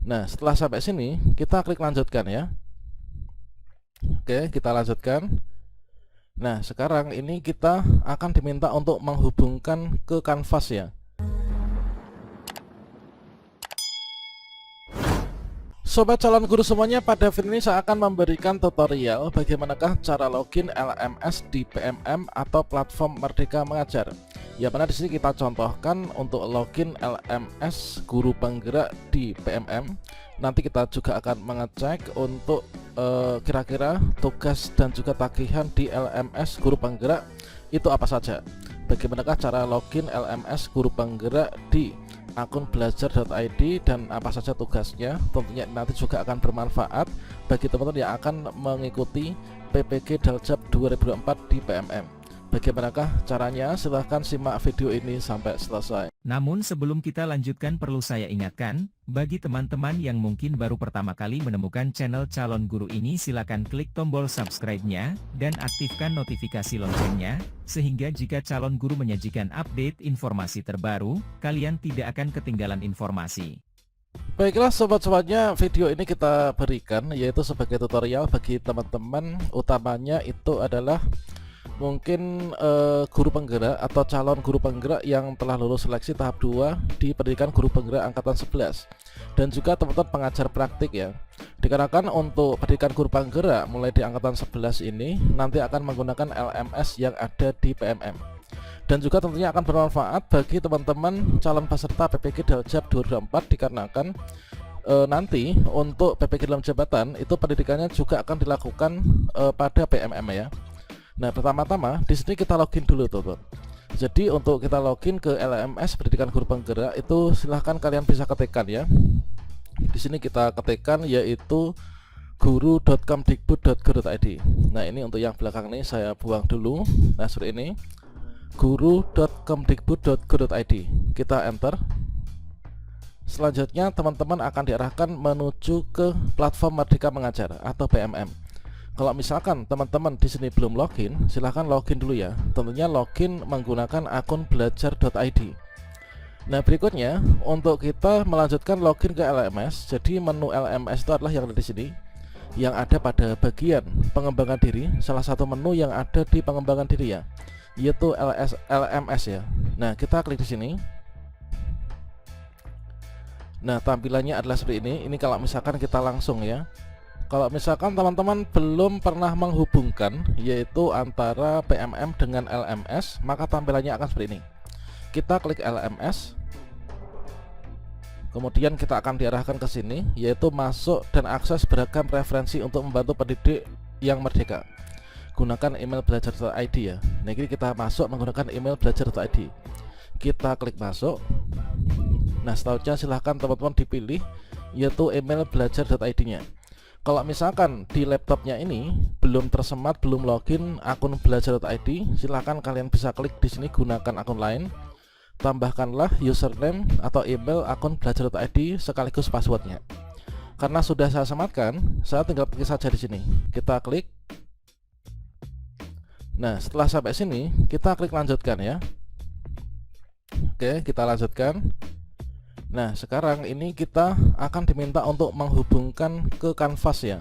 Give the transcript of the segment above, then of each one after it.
Nah, setelah sampai sini, kita klik lanjutkan ya. Oke, kita lanjutkan. Nah, sekarang ini kita akan diminta untuk menghubungkan ke kanvas ya. Sobat calon guru semuanya, pada video ini saya akan memberikan tutorial bagaimanakah cara login LMS di PMM atau platform Merdeka Mengajar. Ya, mana di sini kita contohkan untuk login LMS guru penggerak di PMM. Nanti kita juga akan mengecek untuk kira-kira tugas dan juga tagihan di LMS guru penggerak itu apa saja. Bagaimanakah cara login LMS guru penggerak di akun belajar.id dan apa saja tugasnya. Tentunya nanti juga akan bermanfaat bagi teman-teman yang akan mengikuti PPG Daljab 2004 di PMM. Bagaimanakah caranya? Silahkan simak video ini sampai selesai. Namun sebelum kita lanjutkan, perlu saya ingatkan, bagi teman-teman yang mungkin baru pertama kali menemukan channel Calon Guru ini, silakan klik tombol subscribe-nya dan aktifkan notifikasi loncengnya, sehingga jika Calon Guru menyajikan update informasi terbaru, kalian tidak akan ketinggalan informasi. Baiklah sobat-sobatnya, video ini kita berikan yaitu sebagai tutorial bagi teman-teman, utamanya itu adalah mungkin guru penggerak atau calon guru penggerak yang telah lulus seleksi tahap 2 di pendidikan guru penggerak angkatan 11, dan juga teman-teman pengajar praktik ya. Dikarenakan untuk pendidikan guru penggerak mulai di angkatan 11 ini nanti akan menggunakan LMS yang ada di PMM, dan juga tentunya akan bermanfaat bagi teman-teman calon peserta PPG Daljab 2004 dikarenakan nanti untuk PPG dalam jabatan itu pendidikannya juga akan dilakukan pada PMM ya. Nah, pertama-tama di sini kita login dulu teman-teman. Jadi untuk kita login ke LMS pendidikan guru penggerak itu silahkan kalian bisa ketikkan ya. Di sini kita ketikkan yaitu guru.kemdikbud.go.id. Nah, ini untuk yang belakang ini saya buang dulu. Nah, seperti ini, guru.kemdikbud.go.id. Kita enter. Selanjutnya teman-teman akan diarahkan menuju ke platform Merdeka Mengajar atau PMM. Kalau misalkan teman-teman di sini belum login, silahkan login dulu ya. Tentunya login menggunakan akun belajar.id. Nah, berikutnya untuk kita melanjutkan login ke LMS. Jadi menu LMS itu adalah yang ada di sini, yang ada pada bagian pengembangan diri. Salah satu menu yang ada di pengembangan diri ya, yaitu LMS ya. Nah, kita klik di sini. Nah, tampilannya adalah seperti ini. Ini kalau misalkan kita langsung ya. Kalau misalkan teman-teman belum pernah menghubungkan yaitu antara PMM dengan LMS, maka tampilannya akan seperti ini. Kita klik LMS, kemudian kita akan diarahkan ke sini yaitu masuk dan akses beragam referensi untuk membantu pendidik yang merdeka. Gunakan email belajar.id ya. Nah, ini kita masuk menggunakan email belajar.id. Kita klik masuk. Nah, selanjutnya silahkan teman-teman dipilih yaitu email belajar.id-nya. Kalau misalkan di laptopnya ini belum tersemat, belum login akun belajar.id, silahkan kalian bisa klik di sini gunakan akun lain. Tambahkanlah username atau email akun belajar.id sekaligus passwordnya. Karena sudah saya sematkan, saya tinggal pilih saja di sini. Kita klik. Nah, setelah sampai sini, kita klik lanjutkan ya. Oke, kita lanjutkan. Nah, sekarang ini kita akan diminta untuk menghubungkan ke kanvas ya.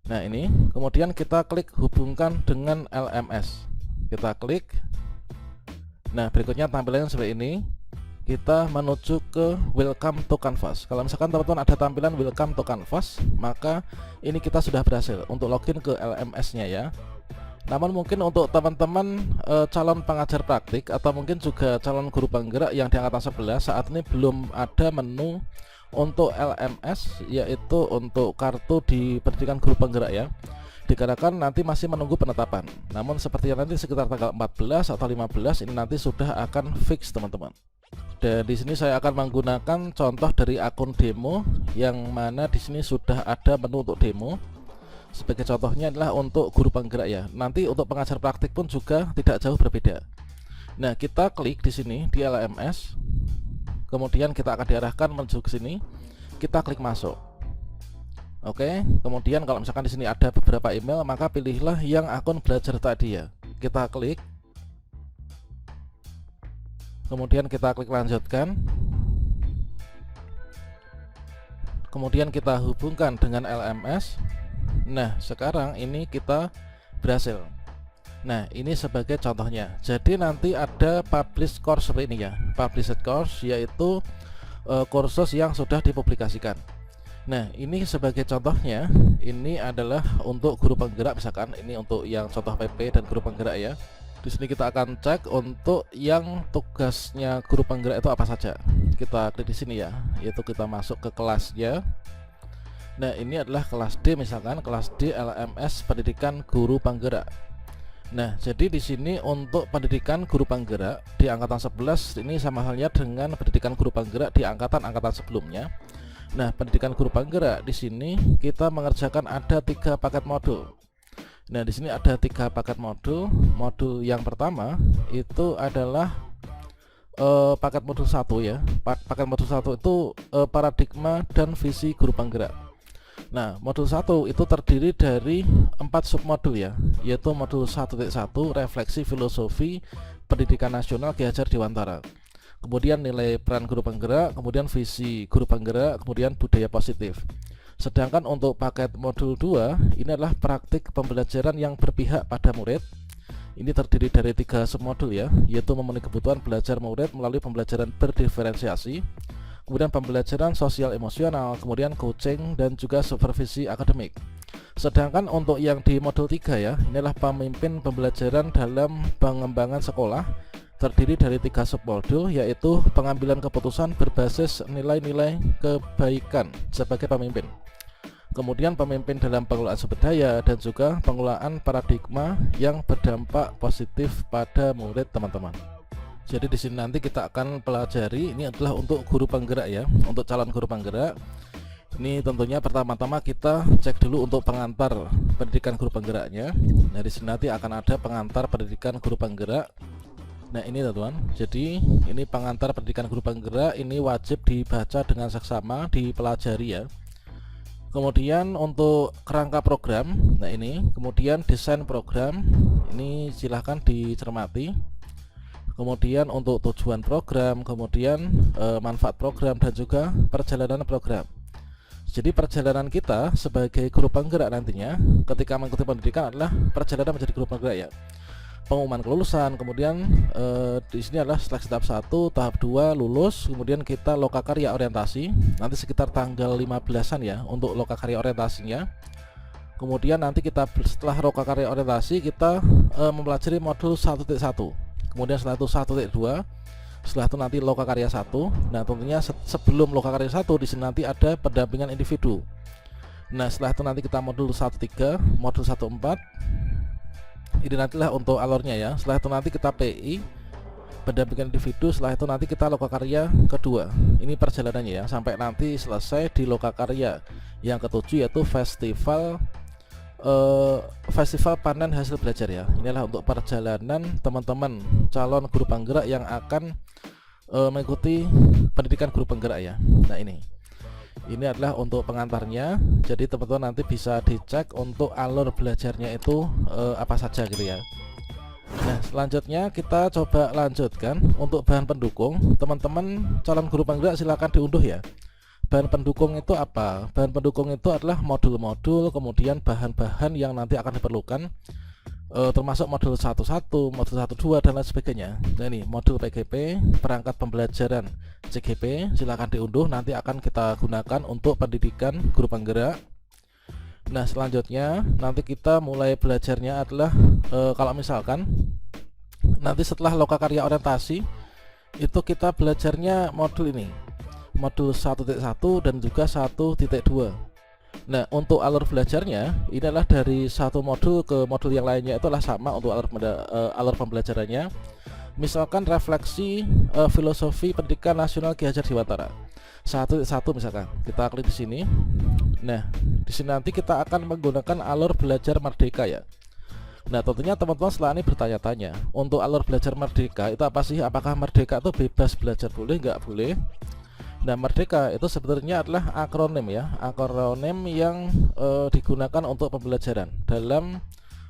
Nah, ini kemudian kita klik hubungkan dengan LMS. Kita klik. Nah, berikutnya tampilannya seperti ini. Kita menuju ke welcome to canvas. Kalau misalkan teman-teman ada tampilan welcome to canvas, maka ini kita sudah berhasil untuk login ke LMS-nya ya. Namun mungkin untuk teman-teman calon pengajar praktik atau mungkin juga calon guru penggerak yang di angkatan 11 saat ini belum ada menu untuk LMS, yaitu untuk kartu di pendidikan guru penggerak ya. Dikarenakan nanti masih menunggu penetapan. Namun sepertinya nanti sekitar tanggal 14 atau 15 ini nanti sudah akan fix teman-teman. Dan di sini saya akan menggunakan contoh dari akun demo yang mana di sini sudah ada menu untuk demo. Sebagai contohnya adalah untuk guru penggerak ya. Nanti untuk pengajar praktik pun juga tidak jauh berbeda. Nah, kita klik di sini di LMS. Kemudian kita akan diarahkan menuju ke sini. Kita klik masuk. Oke, kemudian kalau misalkan di sini ada beberapa email, maka pilihlah yang akun belajar tadi ya. Kita klik. Kemudian kita klik lanjutkan. kemudian kita hubungkan dengan LMS. Nah, sekarang ini kita berhasil. Nah, ini sebagai contohnya. Jadi nanti ada publish course seperti ini ya. Published course yaitu kursus yang sudah dipublikasikan. Nah, ini sebagai contohnya. Ini adalah untuk guru penggerak, misalkan ini untuk yang contoh PP dan guru penggerak ya. Di sini kita akan cek untuk yang tugasnya guru penggerak itu apa saja. Kita klik di sini ya, yaitu kita masuk ke kelasnya. Nah, ini adalah kelas D, misalkan kelas D LMS Pendidikan Guru Penggerak. Nah, jadi di sini untuk pendidikan guru penggerak di angkatan 11 ini sama halnya dengan pendidikan guru penggerak di angkatan sebelumnya. Nah, pendidikan guru penggerak di sini kita mengerjakan ada 3 paket modul. Nah, di sini ada 3 paket modul. Modul yang pertama itu adalah paket modul 1 ya. Paket modul 1 itu paradigma dan visi guru penggerak. Nah, modul 1 itu terdiri dari 4 submodul ya, yaitu modul 1.1 refleksi filosofi pendidikan nasional Ki Hajar Dewantara. Kemudian nilai peran guru penggerak, kemudian visi guru penggerak, kemudian budaya positif. Sedangkan untuk paket modul 2 ini adalah praktik pembelajaran yang berpihak pada murid. Ini terdiri dari 3 submodul ya, yaitu memenuhi kebutuhan belajar murid melalui pembelajaran berdiferensiasi, kemudian pembelajaran sosial emosional, kemudian coaching dan juga supervisi akademik. Sedangkan untuk yang di modul 3 ya, inilah pemimpin pembelajaran dalam pengembangan sekolah, terdiri dari 3 submodul, yaitu pengambilan keputusan berbasis nilai-nilai kebaikan sebagai pemimpin, kemudian pemimpin dalam pengelolaan sumber daya, dan juga pengelolaan paradigma yang berdampak positif pada murid teman-teman. Jadi di sini nanti kita akan pelajari, ini adalah untuk guru penggerak ya, untuk calon guru penggerak. Ini tentunya pertama-tama kita cek dulu untuk pengantar pendidikan guru penggeraknya. Nah, di sini nanti akan ada pengantar pendidikan guru penggerak. Nah, ini teman-teman. Jadi ini pengantar pendidikan guru penggerak, ini wajib dibaca dengan seksama, dipelajari ya. Kemudian untuk kerangka program, nah ini, kemudian desain program, ini silahkan dicermati. Kemudian untuk tujuan program, kemudian manfaat program, dan juga perjalanan program. Jadi perjalanan kita sebagai guru penggerak nantinya ketika mengikuti pendidikan adalah perjalanan menjadi guru penggerak ya. Pengumuman kelulusan, kemudian di sini adalah seleksi tahap 1, tahap 2 lulus, kemudian kita lokakarya orientasi nanti sekitar tanggal 15-an ya untuk lokakarya orientasinya. Kemudian nanti kita setelah lokakarya orientasi kita mempelajari modul 1.1. Kemudian setelah itu 1.2, setelah itu nanti lokakarya 1. Nah, tentunya sebelum lokakarya 1 di sini nanti ada pendampingan individu. Nah, setelah itu nanti kita modul 1.3, modul 1.4. Ini nantilah untuk alurnya ya. Setelah itu nanti kita PI, pendampingan individu. Setelah itu nanti kita lokakarya kedua. Ini perjalanannya ya, sampai nanti selesai di lokakarya yang ketujuh, yaitu festival panen hasil belajar ya. Inilah untuk perjalanan teman-teman calon guru penggerak yang akan mengikuti pendidikan guru penggerak ya. Nah, ini adalah untuk pengantarnya. Jadi teman-teman nanti bisa dicek untuk alur belajarnya itu apa saja gitu ya. Nah, selanjutnya kita coba lanjutkan untuk bahan pendukung. Teman-teman calon guru penggerak silakan diunduh ya. Bahan pendukung itu apa? Bahan pendukung itu adalah modul-modul, kemudian bahan-bahan yang nanti akan diperlukan, termasuk modul 1.1, modul 1.2 dan lain sebagainya. Nah, ini modul PGP, perangkat pembelajaran CGP, silakan diunduh, nanti akan kita gunakan untuk pendidikan guru penggerak. Nah, selanjutnya nanti kita mulai belajarnya adalah kalau misalkan nanti setelah lokakarya orientasi itu kita belajarnya modul ini, modul 1.1 dan juga 1.2. Nah, untuk alur belajarnya ini adalah dari satu modul ke modul yang lainnya itu adalah sama untuk alur pembelajarannya. Misalkan refleksi filosofi pendidikan nasional Ki Hajar Dewantara 1.1 misalkan, kita klik di sini. Nah, di sini nanti kita akan menggunakan alur belajar merdeka ya. Nah, tentunya teman-teman setelah ini bertanya-tanya, untuk alur belajar merdeka itu apa sih? Apakah merdeka itu bebas belajar boleh, nggak boleh? Nah, merdeka itu sebenarnya adalah akronim ya, akronim yang digunakan untuk pembelajaran dalam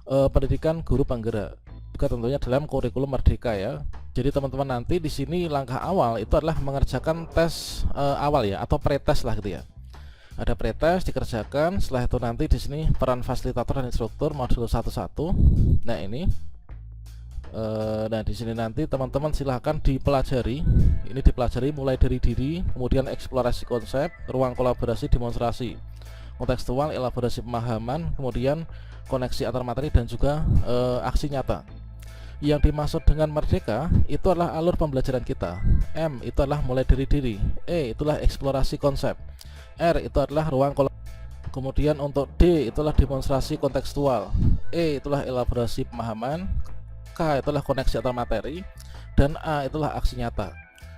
pendidikan guru penggerak, juga tentunya dalam kurikulum merdeka ya. Jadi teman-teman nanti di sini langkah awal itu adalah mengerjakan tes awal ya, atau pretest lah gitu ya. Ada pretest dikerjakan. Setelah itu nanti di sini peran fasilitator dan instruktur modul 11. Nah ini, nah di sini nanti teman-teman silahkan dipelajari. Ini dipelajari mulai dari diri, kemudian eksplorasi konsep, ruang kolaborasi, demonstrasi, kontekstual, elaborasi pemahaman, kemudian koneksi antar materi dan juga aksi nyata. Yang dimaksud dengan merdeka itu adalah alur pembelajaran kita. M itu adalah mulai dari diri. E itulah eksplorasi konsep. R itu adalah ruang kolaborasi. Kemudian untuk D itulah demonstrasi kontekstual. E itulah elaborasi pemahaman. K itulah koneksi antar materi. Dan A itulah aksi nyata.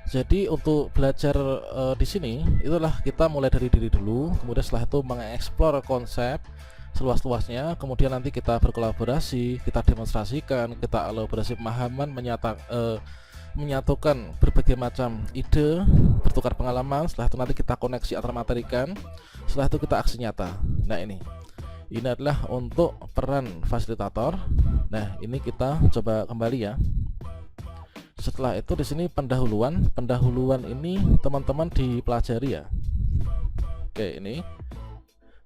Jadi untuk belajar di sini itulah kita mulai dari diri dulu, kemudian setelah itu mengeksplor konsep seluas-luasnya, kemudian nanti kita berkolaborasi, kita demonstrasikan, kita elaborasi pemahaman, menyatukan berbagai macam ide, bertukar pengalaman. Setelah itu nanti kita koneksi antar materikan, setelah itu kita aksi nyata. Nah ini adalah untuk peran fasilitator. Nah ini kita coba kembali ya. Setelah itu di sini pendahuluan ini teman-teman dipelajari ya. Oke, ini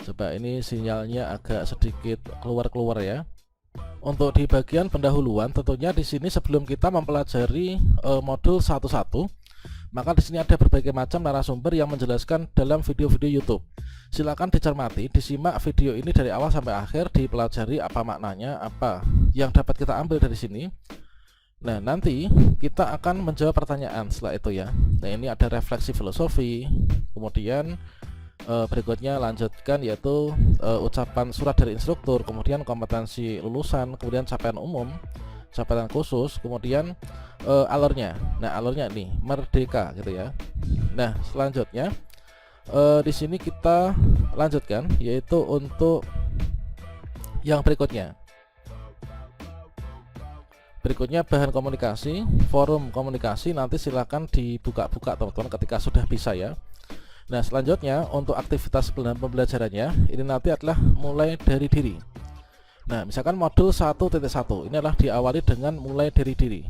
coba, ini sinyalnya agak sedikit keluar ya. Untuk di bagian pendahuluan tentunya di sini sebelum kita mempelajari modul 11, maka di sini ada berbagai macam narasumber yang menjelaskan dalam video-video YouTube. Silakan dicermati, disimak video ini dari awal sampai akhir, dipelajari apa maknanya, apa yang dapat kita ambil dari sini. Nah nanti kita akan menjawab pertanyaan setelah itu ya. Nah ini ada refleksi filosofi, kemudian berikutnya lanjutkan yaitu ucapan surat dari instruktur, kemudian kompetensi lulusan, kemudian capaian umum, capaian khusus, kemudian alurnya. Nah alurnya nih merdeka gitu ya. Nah selanjutnya di sini kita lanjutkan yaitu untuk yang berikutnya. Berikutnya bahan komunikasi, forum komunikasi, nanti silakan dibuka-buka teman-teman ketika sudah bisa ya. Nah selanjutnya untuk aktivitas pembelajarannya ini nanti adalah mulai dari diri. Nah misalkan modul 1.1 ini adalah diawali dengan mulai dari diri.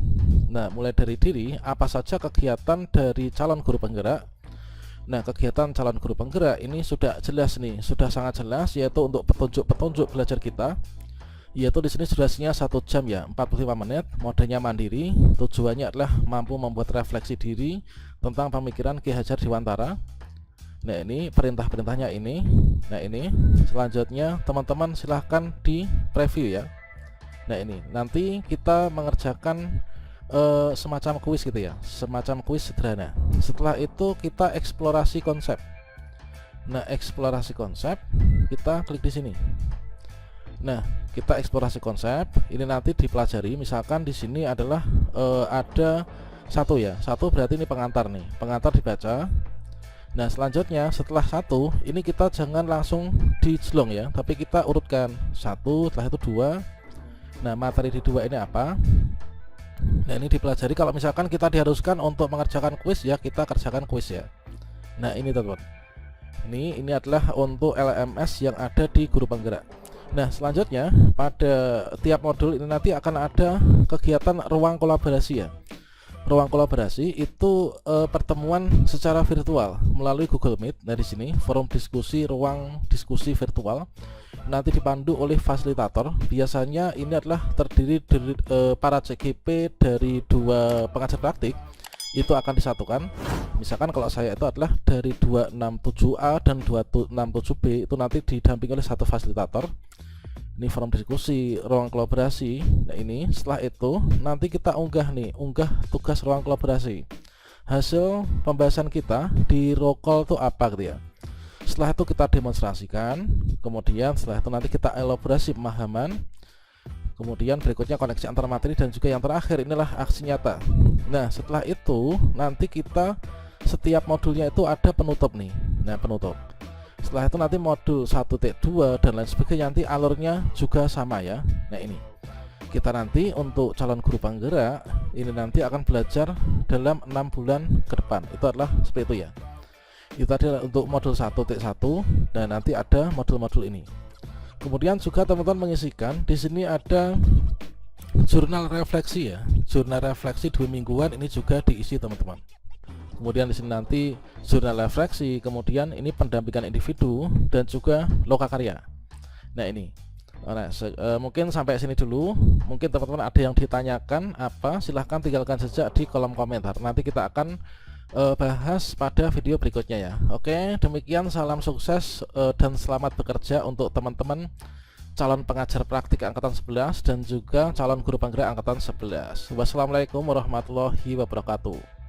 Nah mulai dari diri apa saja kegiatan dari calon guru penggerak. Nah kegiatan calon guru penggerak ini sudah jelas nih, sudah sangat jelas, yaitu untuk petunjuk belajar kita, yaitu di sini durasinya 1 jam ya, 45 menit, modenya mandiri, tujuannya adalah mampu membuat refleksi diri tentang pemikiran Ki Hajar Dewantara. Nah ini perintah-perintahnya ini. Nah ini selanjutnya teman-teman silahkan di preview ya. Nah ini nanti kita mengerjakan semacam kuis gitu ya, semacam kuis sederhana. Setelah itu kita eksplorasi konsep. Nah eksplorasi konsep kita klik di sini. Nah, kita eksplorasi konsep ini nanti dipelajari. Misalkan di sini adalah ada satu ya, satu berarti ini pengantar nih, pengantar dibaca. Nah selanjutnya setelah satu ini kita jangan langsung dijelong ya, tapi kita urutkan satu, setelah itu dua. Nah materi di dua ini apa? Nah ini dipelajari. Kalau misalkan kita diharuskan untuk mengerjakan kuis ya, kita kerjakan kuis ya. Nah ini teman-teman, ini adalah untuk LMS yang ada di guru penggerak. Nah selanjutnya pada tiap modul ini nanti akan ada kegiatan ruang kolaborasi ya. Ruang kolaborasi itu pertemuan secara virtual melalui Google Meet. Nah di sini forum diskusi, ruang diskusi virtual nanti dipandu oleh fasilitator. Biasanya ini adalah terdiri dari para CGP dari 2 pengajar praktik, itu akan disatukan. Misalkan kalau saya itu adalah dari 267A dan 267B, itu nanti didampingi oleh satu fasilitator. Ini forum diskusi, ruang kolaborasi. Nah ini setelah itu nanti kita unggah tugas ruang kolaborasi, hasil pembahasan kita di rokol itu apa gitu ya. Setelah itu kita demonstrasikan, kemudian setelah itu nanti kita elaborasi pemahaman, kemudian berikutnya koneksi antar materi, dan juga yang terakhir inilah aksi nyata. Nah setelah itu nanti kita setiap modulnya itu ada penutup nih. Nah penutup, setelah itu nanti modul 1.2 dan lain sebagainya, nanti alurnya juga sama ya. Nah ini kita nanti untuk calon guru penggerak ini nanti akan belajar dalam 6 bulan ke depan. Itu adalah seperti itu ya. Itu tadi untuk modul 1.1 dan nanti ada modul-modul ini. Kemudian juga teman-teman mengisikan di sini ada jurnal refleksi ya. Jurnal refleksi 2 mingguan ini juga diisi teman-teman. kemudian di sini nanti jurnal refleksi, kemudian ini pendampingan individu dan juga loka karya. Nah ini, mungkin sampai sini dulu. Mungkin teman-teman ada yang ditanyakan apa, silahkan tinggalkan jejak di kolom komentar. Nanti kita akan bahas pada video berikutnya ya. Oke, demikian, salam sukses dan selamat bekerja untuk teman-teman calon pengajar praktik angkatan 11 dan juga calon guru penggerak angkatan 11. Wassalamualaikum warahmatullahi wabarakatuh.